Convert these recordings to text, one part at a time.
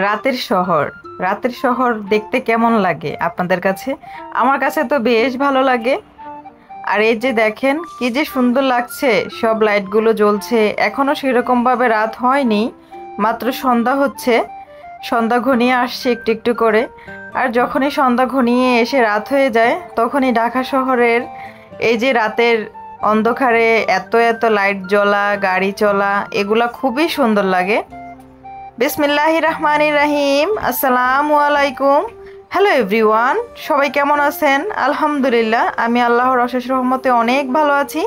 রাতের শহর। রাতের শহর দেখতে কেমন লাগে আপনাদের কাছে? আমার কাছে তো বেশ ভালো লাগে। আর এই যে দেখেন কি যে সুন্দর লাগছে, সব লাইটগুলো জ্বলছে। এখনো সেরকম ভাবে রাত হয়নি, মাত্র সন্ধ্যা হচ্ছে। সন্ধ্যা ঘনিয়ে আসছে একটু একটু করে। আর যখনই সন্ধ্যা ঘনিয়ে এসে রাত হয়ে যায়, তখনই ঢাকা শহরের এই যে রাতের অন্ধকারে এত এত লাইট জ্বলা, গাড়ি চলা, এগুলা খুবই সুন্দর লাগে। বিসমিল্লাহির রহমানির রহিম। আসসালামু আলাইকুম। হ্যালো এভরিওয়ান, সবাই কেমন আছেন? আলহামদুলিল্লাহ, আমি আল্লাহর অশেষ রহমতে অনেক ভালো আছি।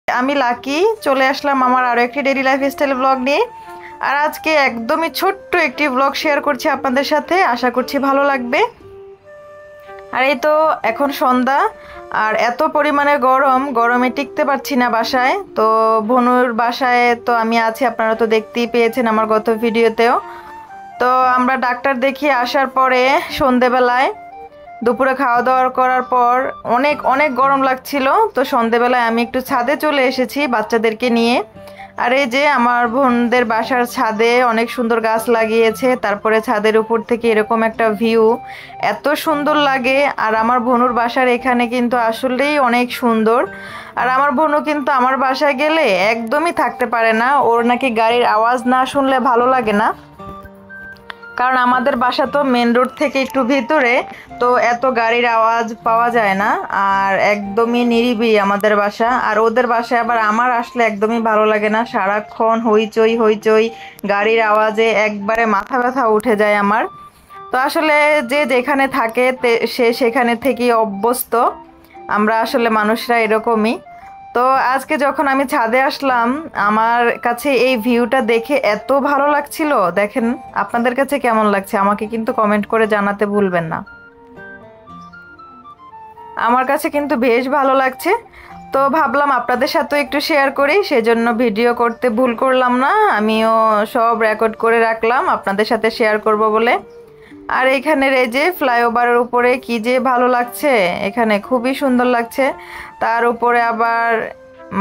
আমি লাকি চলে আসলাম আমার আরও একটি ডেইলি লাইফস্টাইল ব্লগ নিয়ে। আর আজকে একদমই ছোট্ট একটি ব্লগ শেয়ার করছি আপনাদের সাথে, আশা করছি ভালো লাগবে। আর এই তো এখন সন্ধ্যা, আর এত পরিমাণে গরমে টিকতে পারছি না বাসায়। তো ভনুর বাসায় তো আমি আছি, আপনারা তো দেখতেই পেয়েছেন আমার গত ভিডিওতেও। তো আমরা ডাক্তার দেখিয়ে আসার পরে সন্ধেবেলায় দুপুরে খাওয়া দাওয়া করার পর অনেক অনেক গরম লাগছিল। তো সন্ধেবেলায় আমি একটু ছাদে চলে এসেছি বাচ্চাদেরকে নিয়ে। আর এই যে আমার বোনদের বাসার ছাদে অনেক সুন্দর গাছ লাগিয়েছে, তারপরে ছাদের উপর থেকে এরকম একটা ভিউ এত সুন্দর লাগে। আর আমার বোনুর বাসার এখানে কিন্তু আসলেই অনেক সুন্দর। আর আমার বোনও কিন্তু আমার বাসায় গেলে একদমই থাকতে পারে না, ওর নাকি গাড়ির আওয়াজ না শুনলে ভালো লাগে না। কারণ আমাদের বাসা তো মেন রোড থেকে একটু ভিতরে, তো এত গাড়ির আওয়াজ পাওয়া যায় না। আর একদমই নিরিবিলি আমাদের বাসা। আর ওদের বাসায় আবার আমার আসলে একদমই ভালো লাগে না, সারাক্ষণ হইচই হইচই, গাড়ির আওয়াজে একবারে মাথা ব্যথা উঠে যায় আমার। তো আসলে যে যেখানে থাকে সে সেখানে থেকেই অভ্যস্ত। আমরা আসলে মানুষরা এরকমই। তো আজকে যখন আমি ছাদে আসলাম, আমার কাছে এই ভিউটা দেখে এত ভালো লাগছিল। দেখেন আপনাদের কাছে কেমন লাগছে আমাকে কিন্তু কমেন্ট করে জানাতে ভুলবেন না। আমার কাছে কিন্তু বেশ ভালো লাগছে। তো ভাবলাম আপনাদের সাথেও একটু শেয়ার করি, সেজন্য ভিডিও করতে ভুল করলাম না, আমিও সব রেকর্ড করে রাখলাম আপনাদের সাথে শেয়ার করব বলে। আর এখানের এই যে ফ্লাইওভারের উপরে কি যে ভালো লাগছে, এখানে খুবই সুন্দর লাগছে। তার উপরে আবার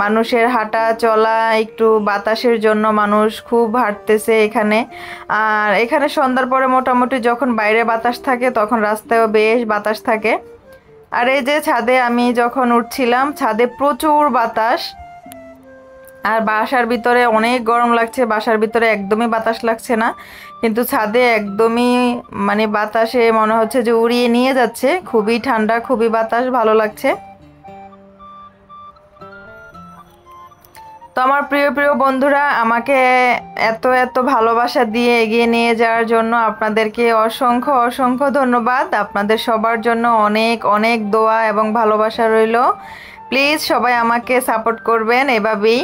মানুষের হাঁটা চলা, একটু বাতাসের জন্য মানুষ খুব হাঁটতেছে এখানে। আর এখানে সন্ধ্যার পরে মোটামুটি যখন বাইরে বাতাস থাকে, তখন রাস্তায়ও বেশ বাতাস থাকে। আর এই যে ছাদে আমি যখন উঠছিলাম, ছাদে প্রচুর বাতাস। আর বাসার ভিতরে অনেক গরম লাগছে, বাসার ভিতরে একদমই বাতাস লাগছে না, কিন্তু ছাদে একদমই মানে বাতাসে মনে হচ্ছে যে উড়িয়ে নিয়ে যাচ্ছে। খুবই ঠান্ডা, খুবই বাতাস, ভালো লাগছে। তো আমার প্রিয় প্রিয় বন্ধুরা, আমাকে এত এত ভালোবাসা দিয়ে এগিয়ে নিয়ে যাওয়ার জন্য আপনাদেরকে অসংখ্য অসংখ্য ধন্যবাদ। আপনাদের সবার জন্য অনেক অনেক দোয়া এবং ভালোবাসা রইল। প্লিজ সবাই আমাকে সাপোর্ট করবেন এভাবেই।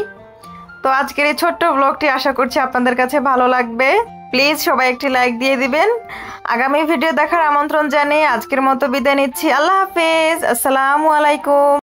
তো আজকের এই ছোট্ট ব্লগটি আশা করছি আপনাদের কাছে ভালো লাগবে। প্লিজ সবাই একটি লাইক দিয়ে দিবেন। আগামী ভিডিও দেখার আমন্ত্রণ জানিয়ে আজকের মতো বিদায় নিচ্ছি। আল্লাহ হাফেজ, আসসালামু আলাইকুম।